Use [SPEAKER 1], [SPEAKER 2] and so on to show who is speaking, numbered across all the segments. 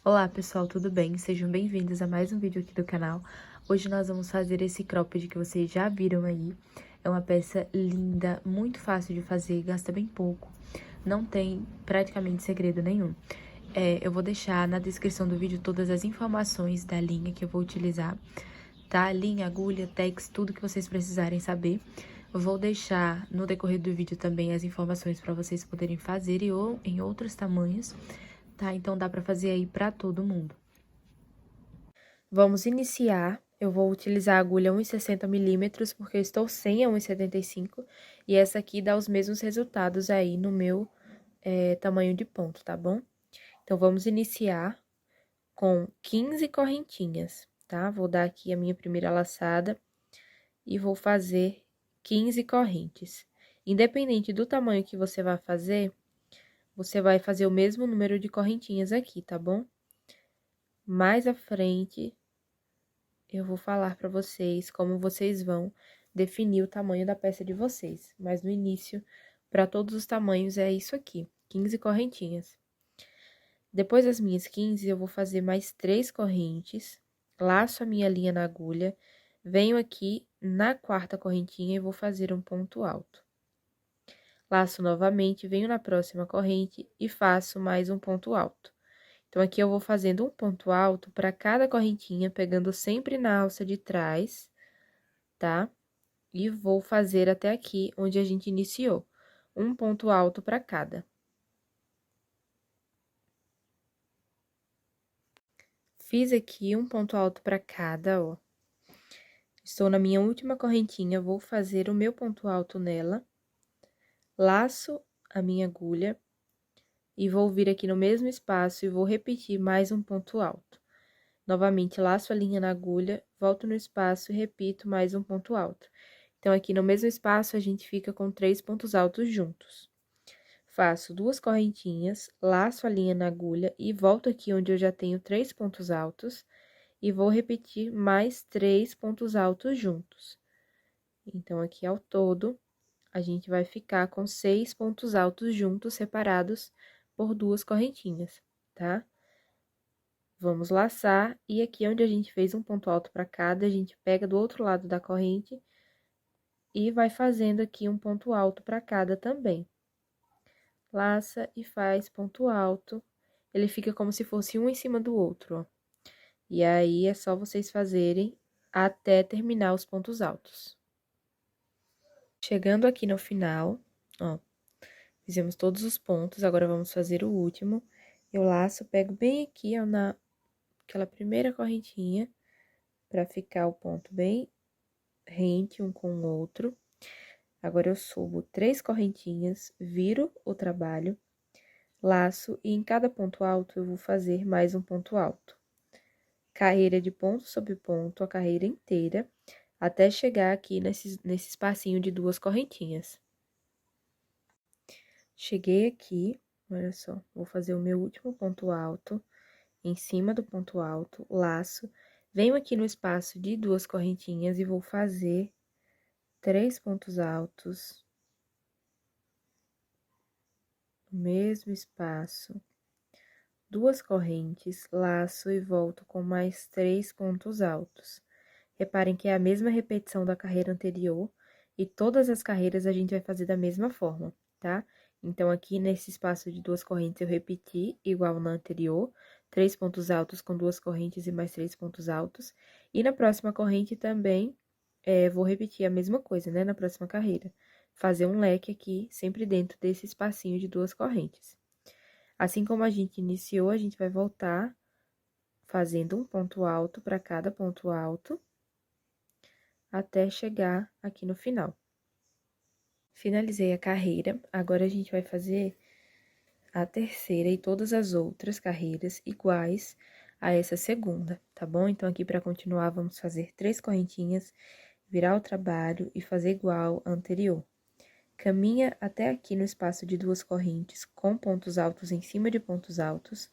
[SPEAKER 1] Olá pessoal, tudo bem? Sejam bem-vindos a mais um vídeo aqui do canal. Hoje nós vamos fazer esse cropped que vocês já viram aí. É uma peça linda, muito fácil de fazer, gasta bem pouco, não tem praticamente segredo nenhum. Eu vou deixar na descrição do vídeo todas as informações da linha que eu vou utilizar, tá? Linha, agulha, tex, tudo que vocês precisarem saber. Eu vou deixar no decorrer do vídeo também as informações para vocês poderem fazer ou em outros tamanhos, tá? Então dá para fazer aí para todo mundo. Vamos iniciar. Eu vou utilizar a agulha 1,60 milímetros, porque eu estou sem a 1,75, e essa aqui dá os mesmos resultados aí no meu tamanho de ponto, tá bom? Então, vamos iniciar com 15 correntinhas, tá? Vou dar aqui a minha primeira laçada e vou fazer 15 correntes. Independente do tamanho que você vai fazer o mesmo número de correntinhas aqui, tá bom? Mais à frente, eu vou falar para vocês como vocês vão definir o tamanho da peça de vocês. Mas no início, para todos os tamanhos, é isso aqui, 15 correntinhas. Depois das minhas 15, eu vou fazer mais 3 correntes, laço a minha linha na agulha, venho aqui na quarta correntinha e vou fazer um ponto alto. Laço novamente, venho na próxima corrente e faço mais um ponto alto. Então, aqui eu vou fazendo um ponto alto para cada correntinha, pegando sempre na alça de trás, tá? E vou fazer até aqui, onde a gente iniciou, um ponto alto para cada. Fiz aqui um ponto alto para cada, ó. Estou na minha última correntinha, vou fazer o meu ponto alto nela, laço a minha agulha e vou vir aqui no mesmo espaço e vou repetir mais um ponto alto. Novamente, laço a linha na agulha, volto no espaço e repito mais um ponto alto. Então, aqui no mesmo espaço, a gente fica com 3 pontos altos juntos. Faço 2 correntinhas, laço a linha na agulha e volto aqui onde eu já tenho 3 pontos altos e vou repetir mais 3 pontos altos juntos. Então, aqui ao todo, a gente vai ficar com 6 pontos altos juntos, separados por 2 correntinhas, tá? Vamos laçar, e aqui onde a gente fez um ponto alto para cada, a gente pega do outro lado da corrente e vai fazendo aqui um ponto alto para cada também. Laça e faz ponto alto, ele fica como se fosse um em cima do outro, ó. E aí, é só vocês fazerem até terminar os pontos altos. Chegando aqui no final, ó, fizemos todos os pontos, agora vamos fazer o último. Eu laço, pego bem aqui, ó, naquela primeira correntinha, pra ficar o ponto bem rente um com o outro. Agora, eu subo 3 correntinhas, viro o trabalho, laço, e em cada ponto alto, eu vou fazer mais um ponto alto. Carreira de ponto sobre ponto, a carreira inteira, até chegar aqui nesse espacinho de 2 correntinhas. Cheguei aqui, olha só, vou fazer o meu último ponto alto, em cima do ponto alto, laço, venho aqui no espaço de 2 correntinhas e vou fazer 3 pontos altos, no mesmo espaço, 2 correntes, laço e volto com mais 3 pontos altos. Reparem que é a mesma repetição da carreira anterior, e todas as carreiras a gente vai fazer da mesma forma, tá? Então, aqui nesse espaço de 2 correntes, eu repeti, igual na anterior, 3 pontos altos com 2 correntes e mais 3 pontos altos. E na próxima corrente também, vou repetir a mesma coisa, né? Na próxima carreira. Fazer um leque aqui, sempre dentro desse espacinho de 2 correntes. Assim como a gente iniciou, a gente vai voltar fazendo um ponto alto para cada ponto alto, até chegar aqui no final. Finalizei a carreira, agora a gente vai fazer a terceira e todas as outras carreiras iguais a essa segunda, tá bom? Então, aqui para continuar, vamos fazer 3 correntinhas, virar o trabalho e fazer igual à anterior. Caminha até aqui no espaço de 2 correntes, com pontos altos em cima de pontos altos.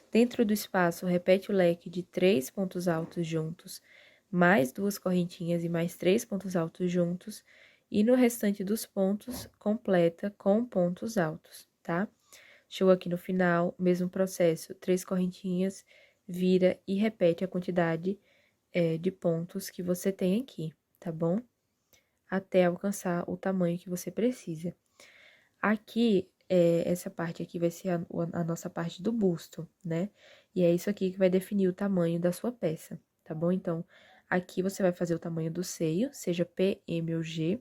[SPEAKER 1] Dentro do espaço, repete o leque de 3 pontos altos juntos, mais 2 correntinhas e mais 3 pontos altos juntos, e no restante dos pontos, completa com pontos altos, tá? Chegou aqui no final, mesmo processo, 3 correntinhas, vira e repete a quantidade de pontos que você tem aqui, tá bom? Até alcançar o tamanho que você precisa. Aqui, essa parte aqui vai ser a nossa parte do busto, né? E é isso aqui que vai definir o tamanho da sua peça, tá bom? Então, aqui você vai fazer o tamanho do seio, seja P, M ou G,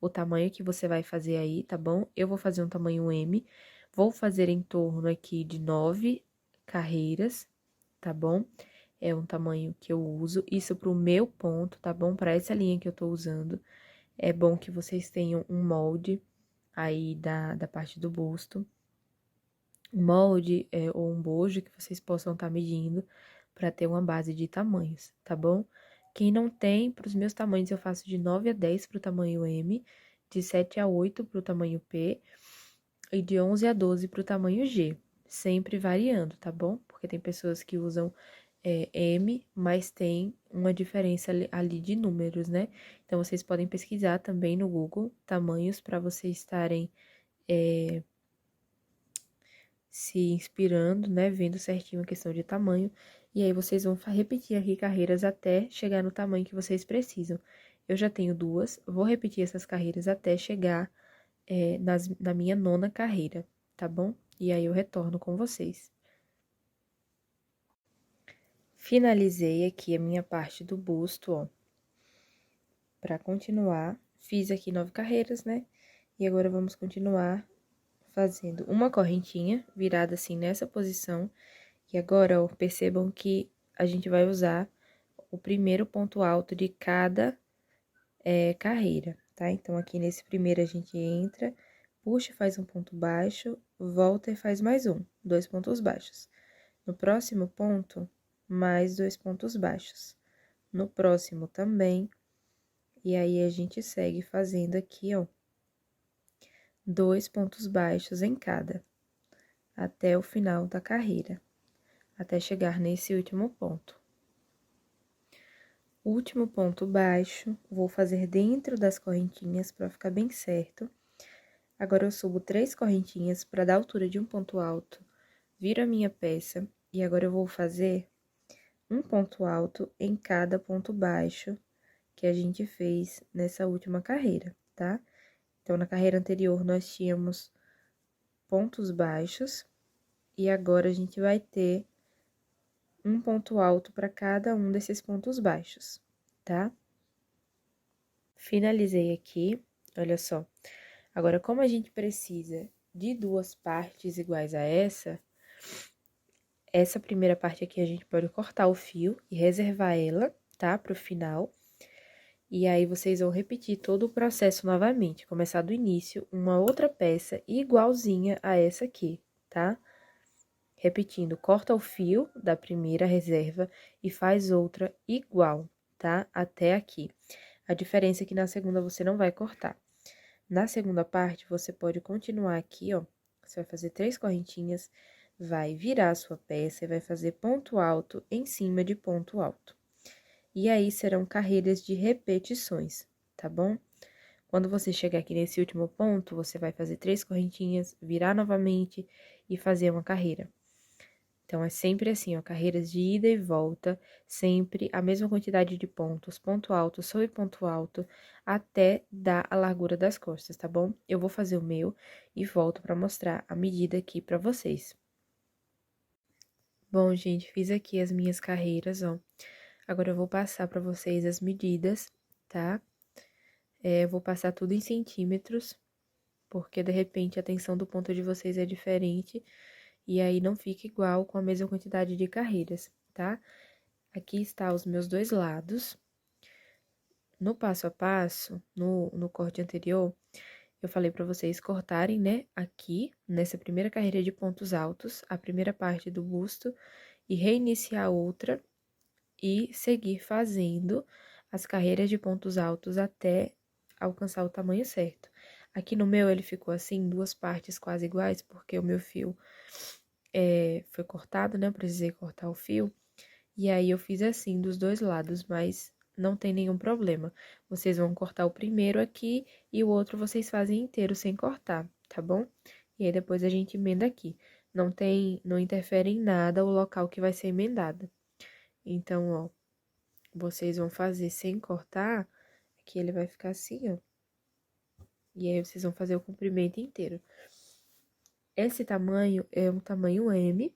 [SPEAKER 1] o tamanho que você vai fazer aí, tá bom? Eu vou fazer um tamanho M, vou fazer em torno aqui de 9 carreiras, tá bom? É um tamanho que eu uso, isso pro meu ponto, tá bom? Para essa linha que eu tô usando, é bom que vocês tenham um molde aí da parte do busto, um molde ou um bojo que vocês possam estar medindo para ter uma base de tamanhos, tá bom? Quem não tem, para os meus tamanhos, eu faço de 9 a 10 para o tamanho M, de 7 a 8 para o tamanho P e de 11 a 12 para o tamanho G, sempre variando, tá bom? Porque tem pessoas que usam M, mas tem uma diferença ali de números, né? Então, vocês podem pesquisar também no Google tamanhos para vocês estarem se inspirando, né? Vendo certinho a questão de tamanho. E aí, vocês vão repetir aqui carreiras até chegar no tamanho que vocês precisam. Eu já tenho 2, vou repetir essas carreiras até chegar na minha 9ª carreira, tá bom? E aí, eu retorno com vocês. Finalizei aqui a minha parte do busto, ó. Pra continuar, fiz aqui 9 carreiras, né? E agora, vamos continuar fazendo uma correntinha virada assim nessa posição. E agora, ó, percebam que a gente vai usar o primeiro ponto alto de cada carreira, tá? Então, aqui nesse primeiro a gente entra, puxa e faz um ponto baixo, volta e faz mais um, 2 pontos baixos. No próximo ponto, mais 2 pontos baixos. No próximo também, e aí a gente segue fazendo aqui, ó, 2 pontos baixos em cada, até o final da carreira, até chegar nesse último ponto. Último ponto baixo, vou fazer dentro das correntinhas para ficar bem certo. Agora, eu subo 3 correntinhas para dar altura de um ponto alto, viro a minha peça, e agora eu vou fazer um ponto alto em cada ponto baixo que a gente fez nessa última carreira, tá? Então, na carreira anterior, nós tínhamos pontos baixos, e agora a gente vai ter um ponto alto para cada um desses pontos baixos, tá? Finalizei aqui, olha só. Agora, como a gente precisa de 2 partes iguais a essa primeira parte aqui a gente pode cortar o fio e reservar ela, tá? Pro final. E aí, vocês vão repetir todo o processo novamente, começar do início, uma outra peça igualzinha a essa aqui, tá? Repetindo, corta o fio da primeira reserva e faz outra igual, tá? Até aqui. A diferença é que na segunda você não vai cortar. Na segunda parte, você pode continuar aqui, ó. Você vai fazer 3 correntinhas, vai virar a sua peça e vai fazer ponto alto em cima de ponto alto. E aí, serão carreiras de repetições, tá bom? Quando você chegar aqui nesse último ponto, você vai fazer 3 correntinhas, virar novamente e fazer uma carreira. Então, é sempre assim, ó, carreiras de ida e volta, sempre a mesma quantidade de pontos, ponto alto sobre ponto alto, até dar a largura das costas, tá bom? Eu vou fazer o meu e volto pra mostrar a medida aqui pra vocês. Bom, gente, fiz aqui as minhas carreiras, ó. Agora, eu vou passar pra vocês as medidas, tá? Eu vou passar tudo em centímetros, porque, de repente, a tensão do ponto de vocês é diferente, e aí não fica igual com a mesma quantidade de carreiras, tá? Aqui está os meus 2 lados. No passo a passo, no corte anterior, eu falei para vocês cortarem, né, aqui, nessa primeira carreira de pontos altos, a primeira parte do busto, e reiniciar outra, e seguir fazendo as carreiras de pontos altos até alcançar o tamanho certo. Aqui no meu, ele ficou assim, 2 partes quase iguais, porque o meu fio foi cortado, né, eu precisei cortar o fio, e aí eu fiz assim, dos 2 lados, mas não tem nenhum problema. Vocês vão cortar o primeiro aqui e o outro vocês fazem inteiro sem cortar, tá bom? e aí depois a gente emenda aqui. Não interfere em nada o local que vai ser emendado. Então, ó, vocês vão fazer sem cortar, aqui ele vai ficar assim, ó. E aí vocês vão fazer o comprimento inteiro. Esse tamanho é um tamanho M,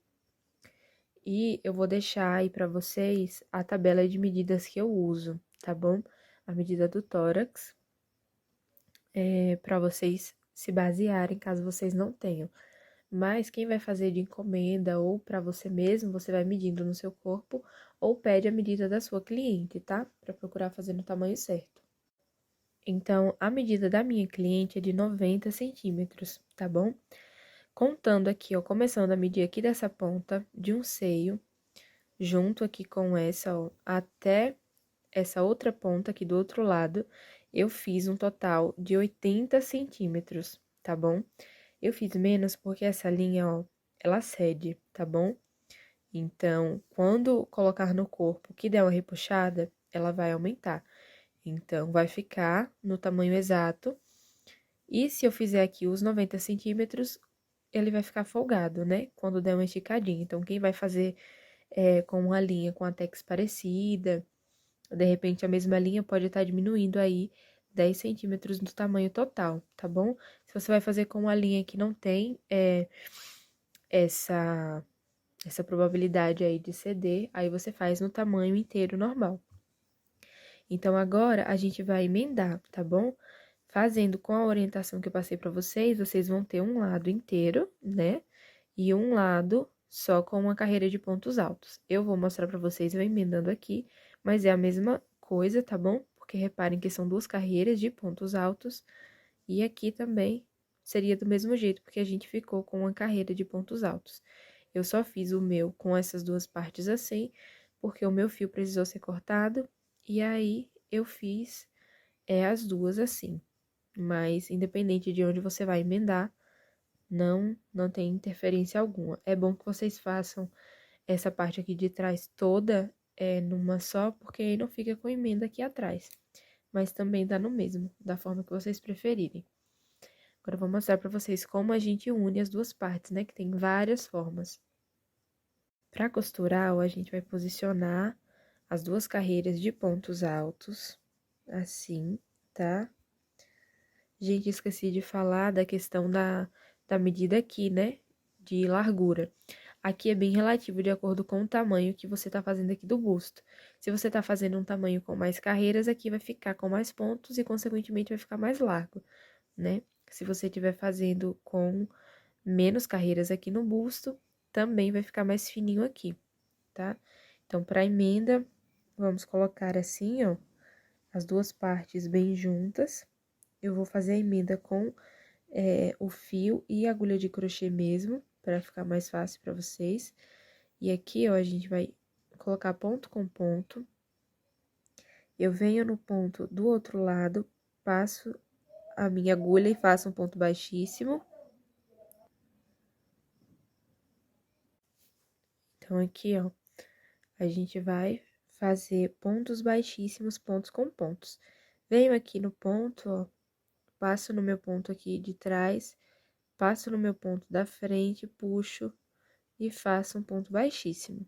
[SPEAKER 1] e eu vou deixar aí pra vocês a tabela de medidas que eu uso, tá bom? A medida do tórax, pra vocês se basearem, caso vocês não tenham. Mas quem vai fazer de encomenda ou para você mesmo, você vai medindo no seu corpo ou pede a medida da sua cliente, tá? Para procurar fazer no tamanho certo. Então, a medida da minha cliente é de 90 centímetros, tá bom? Contando aqui, ó, começando a medir aqui dessa ponta de um seio, junto aqui com essa, ó, até essa outra ponta aqui do outro lado, eu fiz um total de 80 centímetros, tá bom? Eu fiz menos porque essa linha, ó, ela cede, tá bom? Então, quando colocar no corpo que der uma repuxada, ela vai aumentar. Então, vai ficar no tamanho exato. E se eu fizer aqui os 90 centímetros, ele vai ficar folgado, né? Quando der uma esticadinha. Então, quem vai fazer com uma linha com a tex parecida, de repente a mesma linha pode estar diminuindo aí 10 centímetros do tamanho total, tá bom? Se você vai fazer com uma linha que não tem essa probabilidade aí de ceder, aí você faz no tamanho inteiro normal. Então, agora, a gente vai emendar, tá bom? Fazendo com a orientação que eu passei pra vocês, vocês vão ter um lado inteiro, né? E um lado só com uma carreira de pontos altos. Eu vou mostrar pra vocês eu emendando aqui, mas é a mesma coisa, tá bom? Porque reparem que são duas carreiras de pontos altos, e aqui também seria do mesmo jeito, porque a gente ficou com uma carreira de pontos altos. Eu só fiz o meu com essas duas partes assim, porque o meu fio precisou ser cortado, e aí eu fiz as duas assim. Mas, independente de onde você vai emendar, não tem interferência alguma. É bom que vocês façam essa parte aqui de trás toda numa só, porque aí não fica com emenda aqui atrás. Mas também dá no mesmo, da forma que vocês preferirem. Agora, eu vou mostrar pra vocês como a gente une as duas partes, né? Que tem várias formas. Pra costurar, ó, a gente vai posicionar as duas carreiras de pontos altos, assim, tá? Gente, esqueci de falar da questão da medida aqui, né? De largura. Aqui é bem relativo de acordo com o tamanho que você tá fazendo aqui do busto. Se você tá fazendo um tamanho com mais carreiras, aqui vai ficar com mais pontos e, consequentemente, vai ficar mais largo, né? Se você estiver fazendo com menos carreiras aqui no busto, também vai ficar mais fininho aqui, tá? Então, para emenda, vamos colocar assim, ó, as duas partes bem juntas. Eu vou fazer a emenda com o fio e agulha de crochê mesmo, para ficar mais fácil para vocês. E aqui, ó, a gente vai colocar ponto com ponto. Eu venho no ponto do outro lado, passo a minha agulha e faço um ponto baixíssimo. Então, aqui, ó, a gente vai fazer pontos baixíssimos, pontos com pontos. Venho aqui no ponto, ó, passo no meu ponto aqui de trás, passo no meu ponto da frente, puxo e faço um ponto baixíssimo.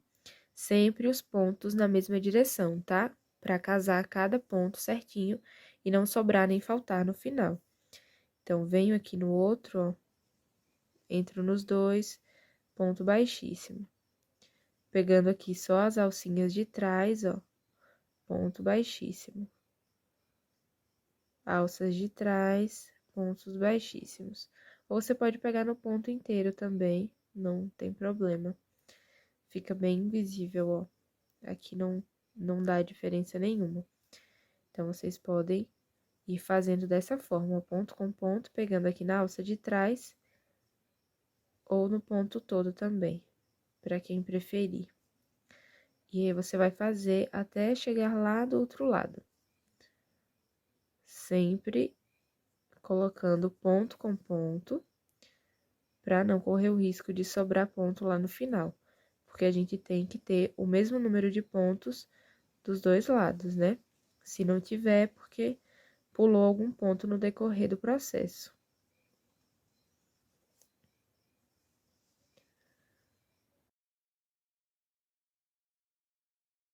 [SPEAKER 1] Sempre os pontos na mesma direção, tá? Pra casar cada ponto certinho e não sobrar nem faltar no final. Então, venho aqui no outro, ó, entro nos dois, ponto baixíssimo. Pegando aqui só as alcinhas de trás, ó, ponto baixíssimo. Alças de trás, pontos baixíssimos. Ou você pode pegar no ponto inteiro também, não tem problema. Fica bem visível, ó. Aqui não dá diferença nenhuma. Então, vocês podem ir fazendo dessa forma, ponto com ponto, pegando aqui na alça de trás, ou no ponto todo também, para quem preferir. E aí, você vai fazer até chegar lá do outro lado. Sempre colocando ponto com ponto, para não correr o risco de sobrar ponto lá no final. Porque a gente tem que ter o mesmo número de pontos dos dois lados, né? Se não tiver, porque pulou algum ponto no decorrer do processo.